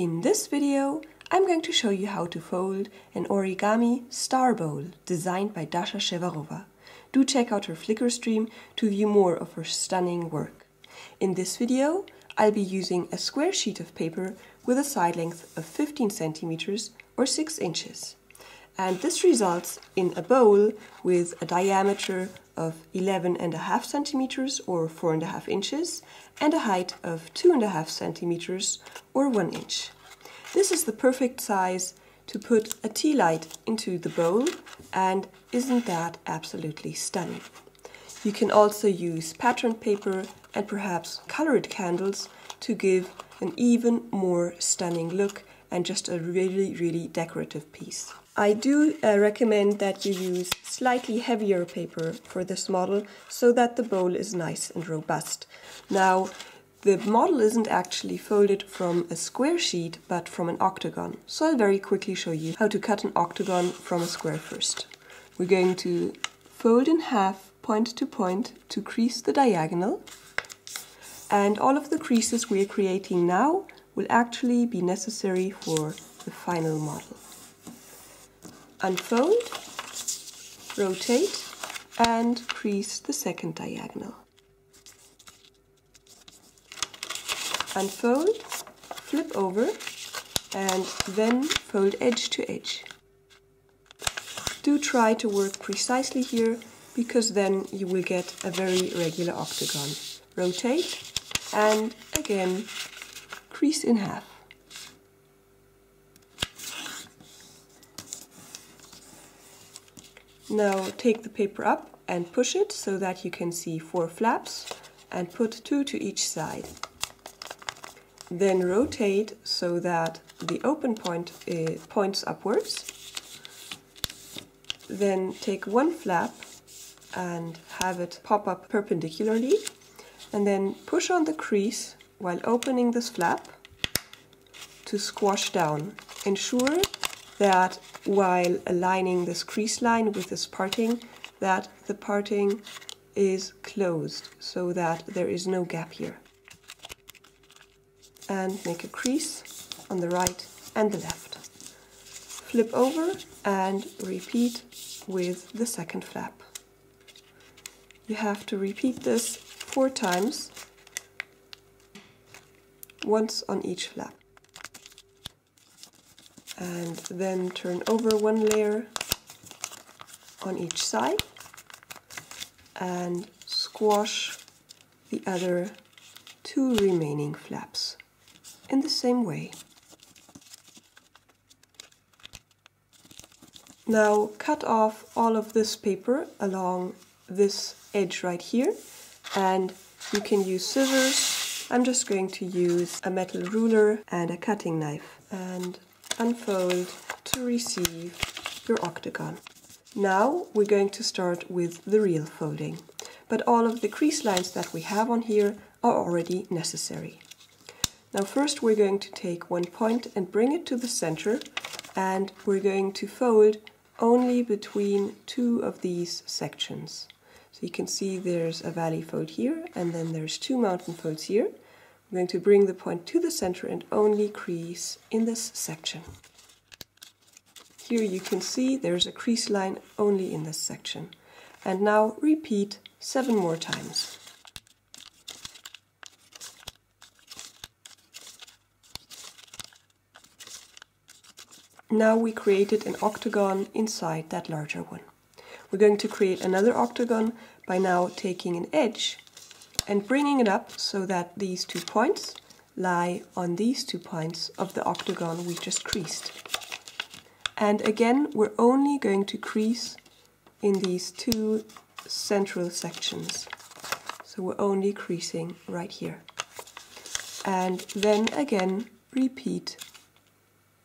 In this video, I'm going to show you how to fold an origami star bowl designed by Dáša Ševerová. Do check out her Flickr stream to view more of her stunning work. In this video, I'll be using a square sheet of paper with a side length of 15 centimeters or 6 inches. And this results in a bowl with a diameter of 11.5 centimeters or 4.5 inches and a height of 2.5 centimeters or 1 inch. This is the perfect size to put a tea light into the bowl, and isn't that absolutely stunning? You can also use patterned paper and perhaps colored candles to give an even more stunning look and just a really decorative piece. I do recommend that you use slightly heavier paper for this model so that the bowl is nice and robust. Now, the model isn't actually folded from a square sheet but from an octagon, so I'll very quickly show you how to cut an octagon from a square first. We're going to fold in half point to point to crease the diagonal, and all of the creases we're creating now will actually be necessary for the final model. Unfold, rotate, and crease the second diagonal. Unfold, flip over, and then fold edge to edge. Do try to work precisely here, because then you will get a very regular octagon. Rotate, and again, crease in half. Now take the paper up and push it so that you can see 4 flaps and put 2 to each side. Then rotate so that the open point points upwards. Then take 1 flap and have it pop up perpendicularly, and then push on the crease while opening this flap to squash down. Ensure that while aligning this crease line with this parting, that the parting is closed so that there is no gap here. And make a crease on the right and the left. Flip over and repeat with the second flap. You have to repeat this 4 times, once on each flap. And then turn over 1 layer on each side and squash the other 2 remaining flaps in the same way. Now cut off all of this paper along this edge right here, and you can use scissors. I'm just going to use a metal ruler and a cutting knife and unfold to receive your octagon. Now we're going to start with the real folding, but all of the crease lines that we have on here are already necessary. Now first we're going to take 1 point and bring it to the center, and we're going to fold only between 2 of these sections. So you can see there's a valley fold here, and then there's 2 mountain folds here. I'm going to bring the point to the center and only crease in this section. Here you can see there's a crease line only in this section. And now repeat 7 more times. Now we created an octagon inside that larger one. We're going to create another octagon by now taking an edge and bringing it up so that these 2 points lie on these 2 points of the octagon we just creased. And again, we're only going to crease in these 2 central sections. So we're only creasing right here. And then again, repeat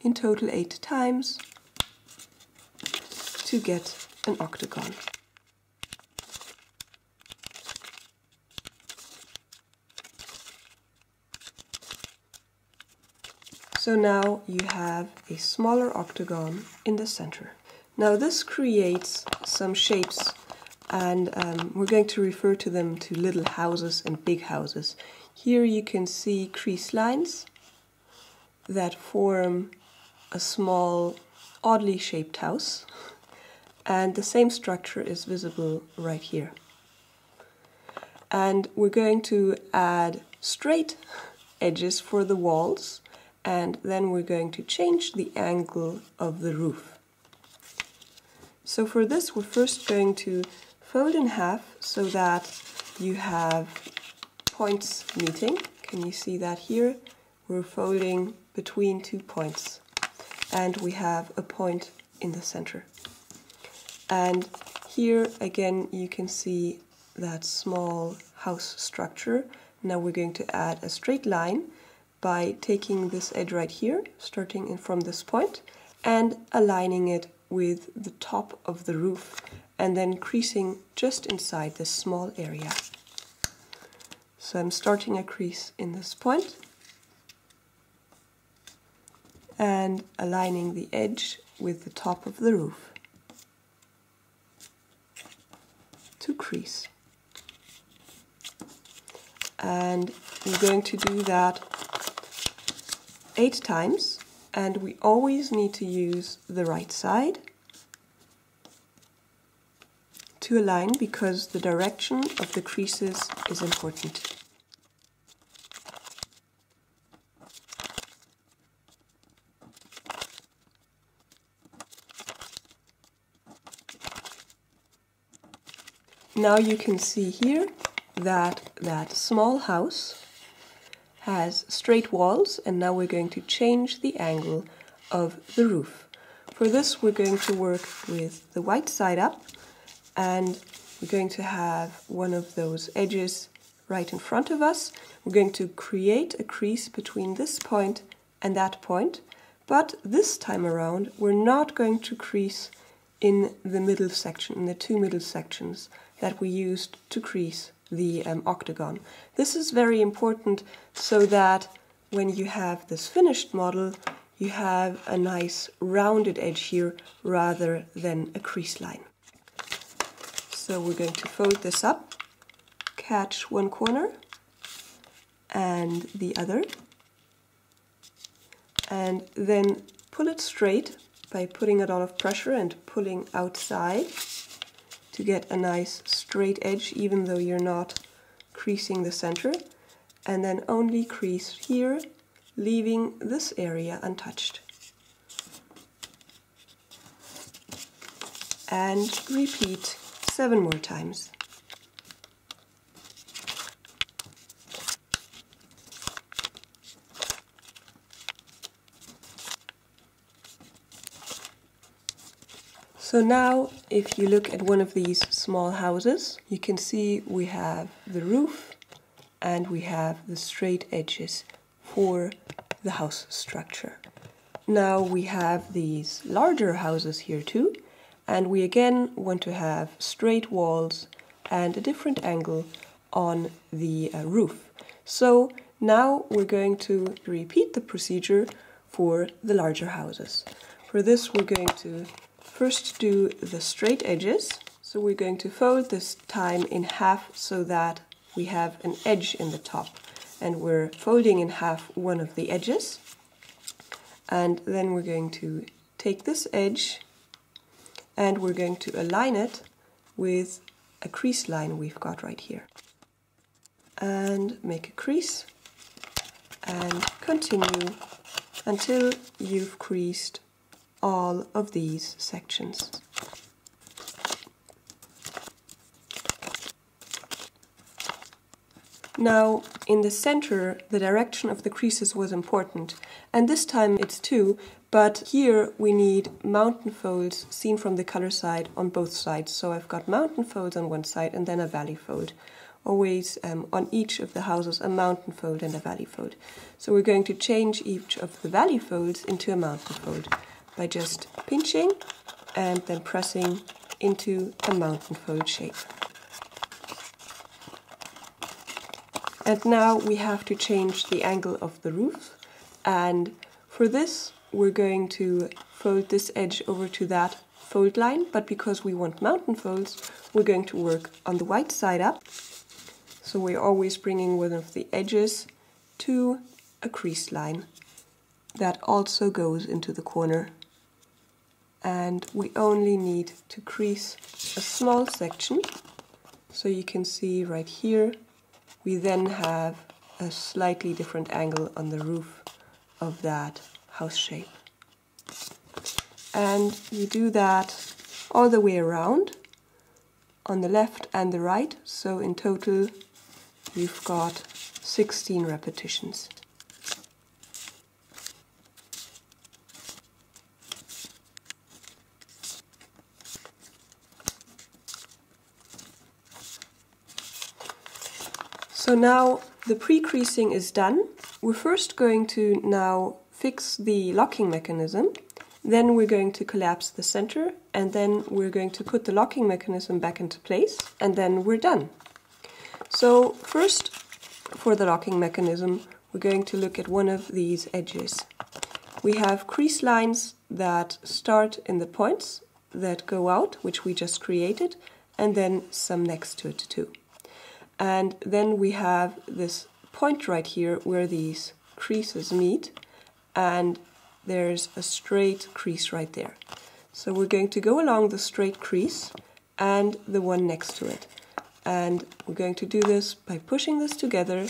in total 8 times to get an octagon. So now you have a smaller octagon in the center. Now this creates some shapes, and we're going to refer to them to little houses and big houses. Here you can see crease lines that form a small, oddly shaped house, and the same structure is visible right here. And we're going to add straight edges for the walls, and then we're going to change the angle of the roof. So for this, we're first going to fold in half so that you have points meeting. Can you see that here? We're folding between 2 points, and we have a point in the center. And here again you can see that small house structure. Now we're going to add a straight line by taking this edge right here, starting in from this point, and aligning it with the top of the roof, and then creasing just inside this small area. So I'm starting a crease in this point and aligning the edge with the top of the roof to crease. And we're going to do that 8 times, and we always need to use the right side to align because the direction of the creases is important. Now you can see here that that small house has straight walls, and now we're going to change the angle of the roof. For this we're going to work with the white side up, and we're going to have one of those edges right in front of us. We're going to create a crease between this point and that point, but this time around we're not going to crease in the middle section, in the 2 middle sections that we used to crease the octagon. This is very important so that when you have this finished model, you have a nice rounded edge here rather than a crease line. So we're going to fold this up, catch one corner and the other, and then pull it straight by putting a lot of pressure and pulling outside to get a nice straight edge even though you're not creasing the center, and then only crease here, leaving this area untouched. And repeat 7 more times. So now, if you look at one of these small houses, you can see we have the roof and we have the straight edges for the house structure. Now we have these larger houses here too, and we again want to have straight walls and a different angle on the roof. So now we're going to repeat the procedure for the larger houses. For this we're going to first do the straight edges. So we're going to fold this time in half so that we have an edge in the top, and we're folding in half one of the edges, and then we're going to take this edge and we're going to align it with a crease line we've got right here, and make a crease and continue until you've creased all of these sections. Now, in the center, the direction of the creases was important, and this time it's 2, but here we need mountain folds seen from the color side on both sides. So I've got mountain folds on one side and then a valley fold. Always on each of the houses a mountain fold and a valley fold. So we're going to change each of the valley folds into a mountain fold by just pinching and then pressing into a mountain fold shape. And now we have to change the angle of the roof, and for this we're going to fold this edge over to that fold line, but because we want mountain folds we're going to work on the white side up. So we're always bringing one of the edges to a crease line that also goes into the corner. And we only need to crease a small section. So you can see right here, we then have a slightly different angle on the roof of that house shape. And you do that all the way around on the left and the right, so in total you've got 16 repetitions. So now the pre-creasing is done. We're first going to now fix the locking mechanism. Then we're going to collapse the center, and then we're going to put the locking mechanism back into place, and then we're done. So first, for the locking mechanism, we're going to look at one of these edges. We have crease lines that start in the points that go out, which we just created, and then some next to it too. And then we have this point right here where these creases meet, and there's a straight crease right there. So we're going to go along the straight crease and the one next to it. And we're going to do this by pushing this together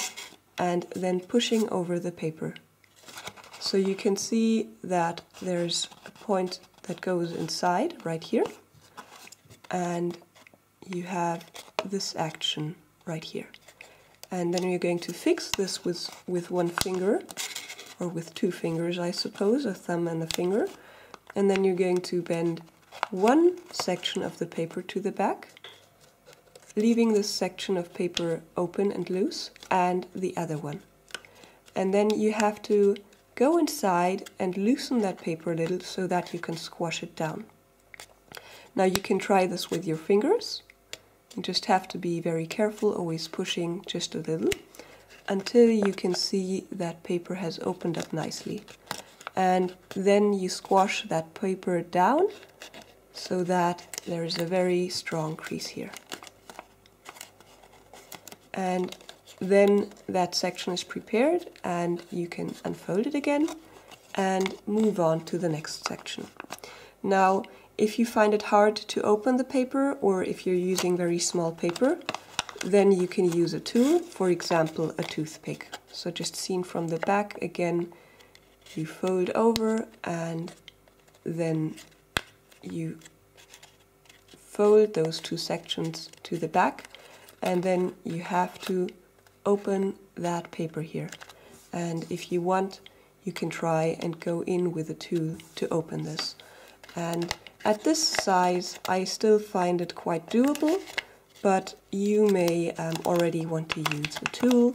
and then pushing over the paper. So you can see that there's a point that goes inside right here, and you have this action right here. And then you're going to fix this with one finger, or with two fingers, I suppose, a thumb and a finger. And then you're going to bend one section of the paper to the back, leaving this section of paper open and loose, and the other one. And then you have to go inside and loosen that paper a little so that you can squash it down. Now you can try this with your fingers. You just have to be very careful, always pushing just a little, until you can see that paper has opened up nicely. And then you squash that paper down so that there is a very strong crease here. And then that section is prepared, and you can unfold it again and move on to the next section. Now, if you find it hard to open the paper, or if you're using very small paper, then you can use a tool, for example a toothpick. So just seen from the back, again you fold over and then you fold those two sections to the back, and then you have to open that paper here. And if you want, you can try and go in with a tool to open this. And at this size I still find it quite doable, but you may already want to use a tool,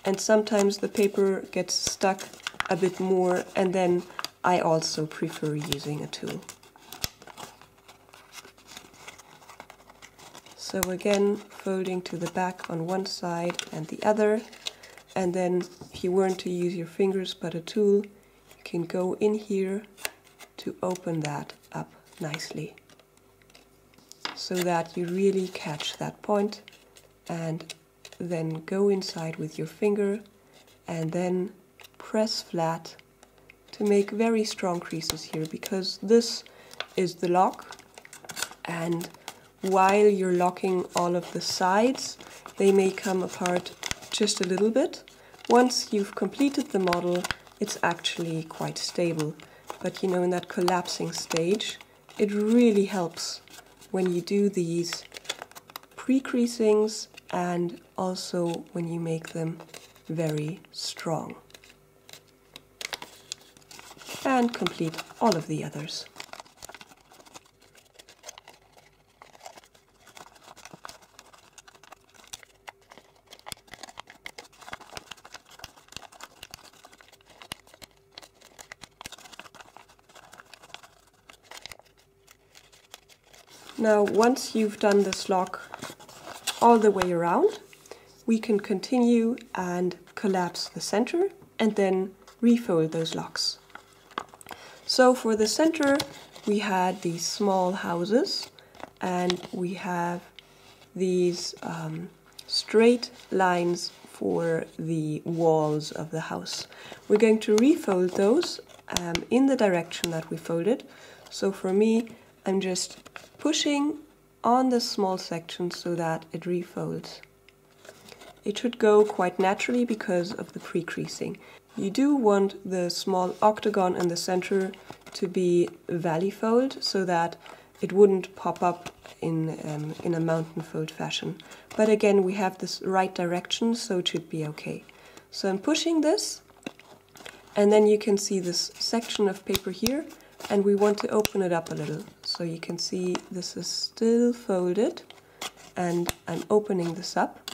and sometimes the paper gets stuck a bit more, and then I also prefer using a tool. So again, folding to the back on one side and the other, and then if you weren't to use your fingers but a tool, you can go in here to open that up nicely, so that you really catch that point, and then go inside with your finger and then press flat to make very strong creases here, because this is the lock, and while you're locking all of the sides, they may come apart just a little bit. Once you've completed the model, it's actually quite stable, but you know, in that collapsing stage, it really helps when you do these pre-creasings and also when you make them very strong. And complete all of the others. Now, once you've done this lock all the way around, we can continue and collapse the center and then refold those locks. So for the center, we had these small houses, and we have these straight lines for the walls of the house. We're going to refold those in the direction that we folded. So for me, I'm just pushing on the small section so that it refolds. It should go quite naturally because of the pre-creasing. You do want the small octagon in the center to be valley fold so that it wouldn't pop up in a mountain fold fashion. But again, we have this right direction, so it should be okay. So I'm pushing this, and then you can see this section of paper here, and we want to open it up a little. So you can see this is still folded, and I'm opening this up,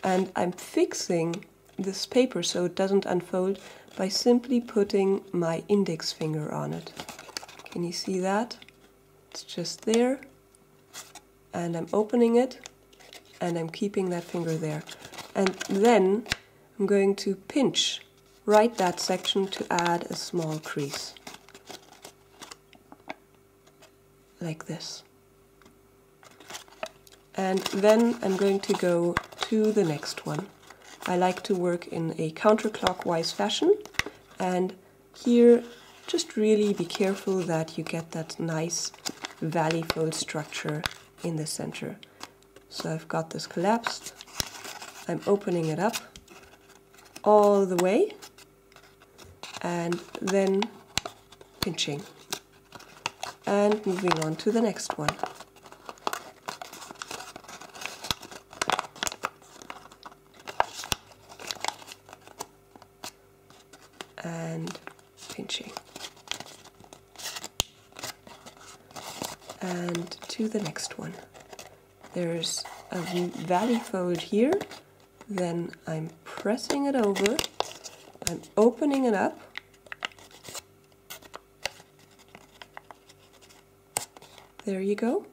and I'm fixing this paper so it doesn't unfold by simply putting my index finger on it. Can you see that? It's just there, and I'm opening it, and I'm keeping that finger there. And then I'm going to pinch right that section to add a small crease. Like this. And then I'm going to go to the next one. I like to work in a counterclockwise fashion, and here just really be careful that you get that nice valley fold structure in the center. So I've got this collapsed, I'm opening it up all the way, and then pinching, and moving on to the next one. And pinching, and to the next one. There's a valley fold here, then I'm pressing it over, I'm opening it up, there you go,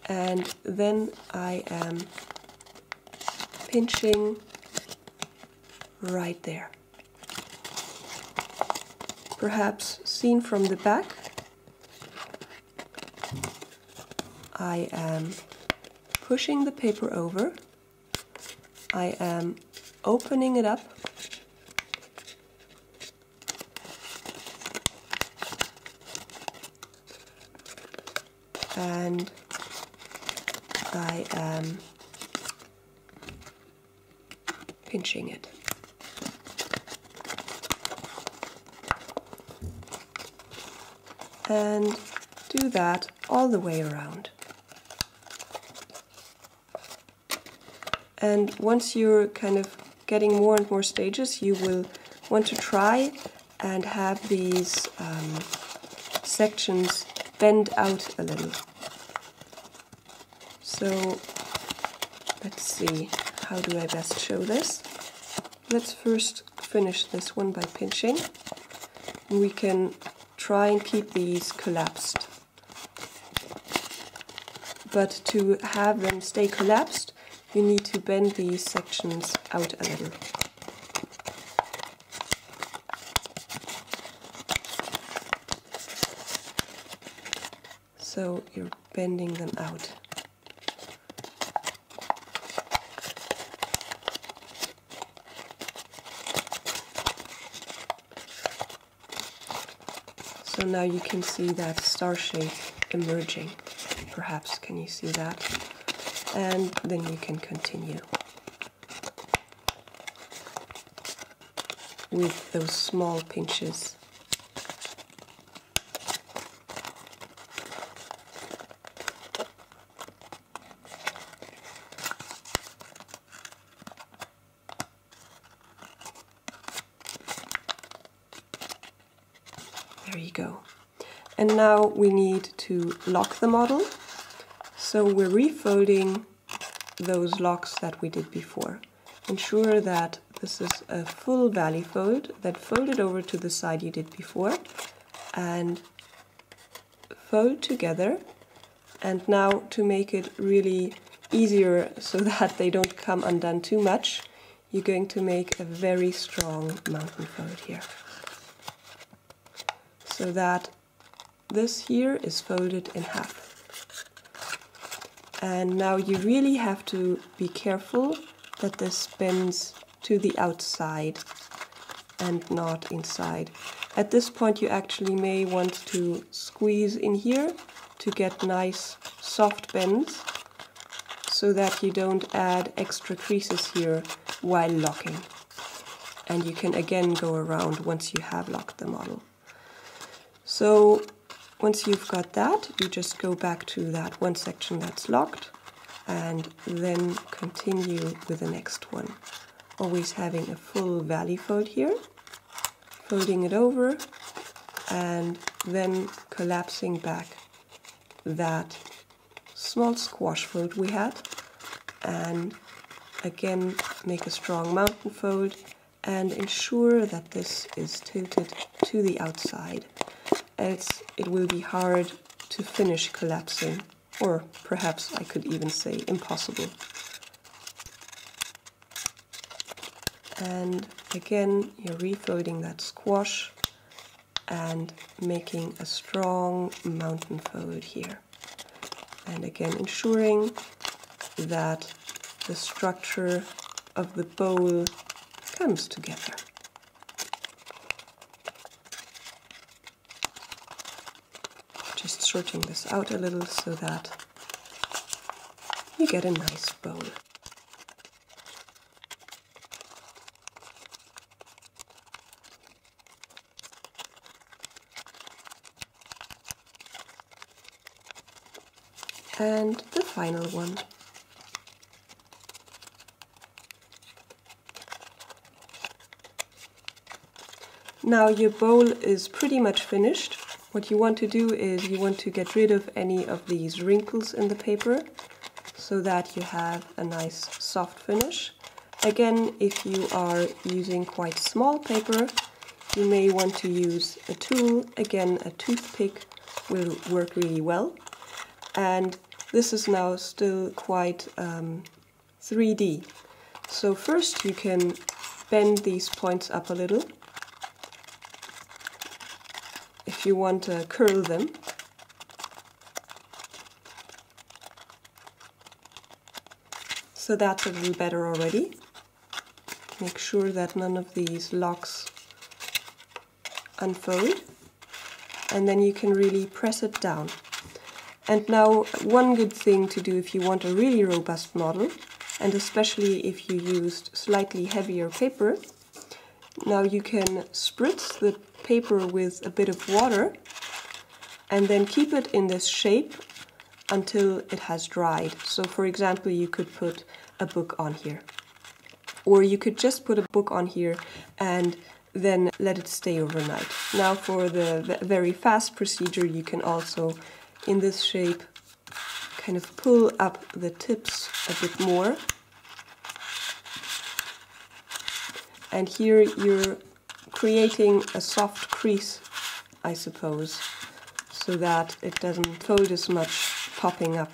and then I am pinching right there. Perhaps seen from the back, I am pushing the paper over, I am opening it up, and I am pinching it. And do that all the way around. And once you're kind of getting more and more stages, you will want to try and have these sections bend out a little. So let's see, how do I best show this? Let's first finish this one by pinching. We can try and keep these collapsed. But to have them stay collapsed, you need to bend these sections out a little. So you're bending them out. So now you can see that star shape emerging. Perhaps, can you see that? And then you can continue with those small pinches. There you go. And now we need to lock the model. So we're refolding those locks that we did before. Ensure that this is a full valley fold, that folded over to the side you did before, and fold together. And now, to make it really easier so that they don't come undone too much, you're going to make a very strong mountain fold here. So that this here is folded in half. And now you really have to be careful that this bends to the outside and not inside. At this point you actually may want to squeeze in here to get nice soft bends, so that you don't add extra creases here while locking. And you can again go around once you have locked the model. So once you've got that, you just go back to that one section that's locked and then continue with the next one. Always having a full valley fold here, folding it over and then collapsing back that small squash fold we had, and again make a strong mountain fold and ensure that this is tilted to the outside, else it will be hard to finish collapsing, or perhaps I could even say impossible. And again you're refolding that squash and making a strong mountain fold here. And again ensuring that the structure of the bowl comes together. Just sorting this out a little so that you get a nice bowl. And the final one. Now your bowl is pretty much finished. What you want to do is you want to get rid of any of these wrinkles in the paper so that you have a nice soft finish. Again, if you are using quite small paper, you may want to use a tool. Again, a toothpick will work really well. And this is now still quite 3D. So first you can bend these points up a little if you want to curl them. So that's a little better already. Make sure that none of these locks unfold, and then you can really press it down. And now one good thing to do if you want a really robust model, and especially if you used slightly heavier paper, now you can spritz the paper with a bit of water and then keep it in this shape until it has dried. So for example, you could put a book on here, or you could just put a book on here and then let it stay overnight. Now for the very fast procedure, you can also in this shape kind of pull up the tips a bit more, and here you're creating a soft crease, I suppose, so that it doesn't fold as much popping up.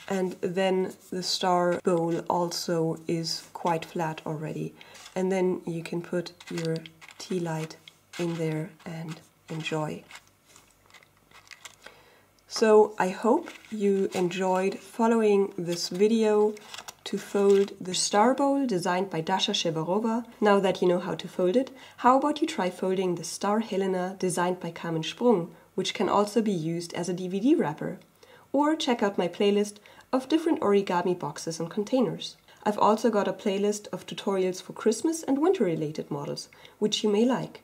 And then the star bowl also is quite flat already, and then you can put your tea light in there and enjoy. So I hope you enjoyed following this video to fold the star bowl designed by Dáša Ševerová. Now that you know how to fold it, how about you try folding the star Helena designed by Carmen Sprung, which can also be used as a DVD wrapper. Or check out my playlist of different origami boxes and containers. I've also got a playlist of tutorials for Christmas and winter related models, which you may like.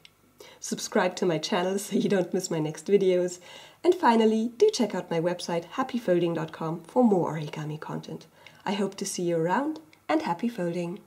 Subscribe to my channel so you don't miss my next videos. And finally, do check out my website happyfolding.com for more origami content. I hope to see you around, and happy folding!